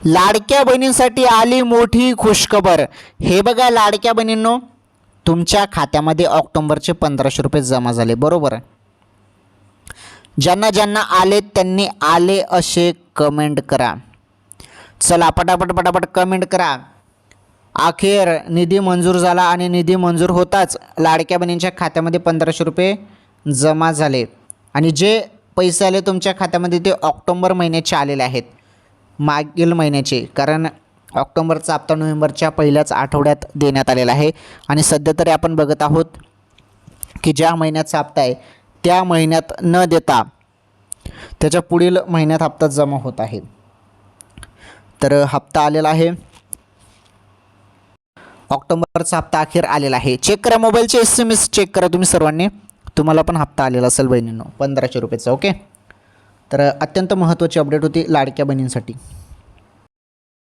लाडक्या बहिणींसाठी आली मोठी खुशखबर। हे बघा लाडक्या बहिणींनो, तुमच्या खात्यामध्ये ऑक्टोबरचे 1500 रुपये जमा झाले, बरोबर। ज्यांना ज्यांना आले त्यांनी आले असे कमेंट करा। चला पटापट कमेंट करा। अखेर निधी मंजूर झाला आणि निधी मंजूर होताच लाडक्या बहिणींच्या खात्यामध्ये 1500 रुपये जमा झाले आणि जे पैसे आले तुमच्या खात्यामध्ये ते ऑक्टोबर महिन्याचे आलेले आहेत, मागील महिन्याचे, कारण ऑक्टोबरचा हप्ता नोव्हेंबरच्या पहिल्याच आठवड्यात देण्यात आलेला आहे आणि सध्या तरी आपण बघत आहोत की ज्या महिन्याचा हप्ता आहे त्या महिन्यात न देता त्याच्या पुढील महिन्यात हप्ता जमा होत आहे। तर हप्ता आलेला आहे, ऑक्टोबरचा हप्ता अखेर आलेला आहे। चेक करा, मोबाईलचे SMS चेक करा तुम्ही सर्वांनी, तुम्हाला पण हप्ता आलेला असेल बहिणींनो 1500 रुपयाचा। ओके, तर अत्यंत महत्त्वाची अपडेट होती लाडक्या बहिणींसाठी।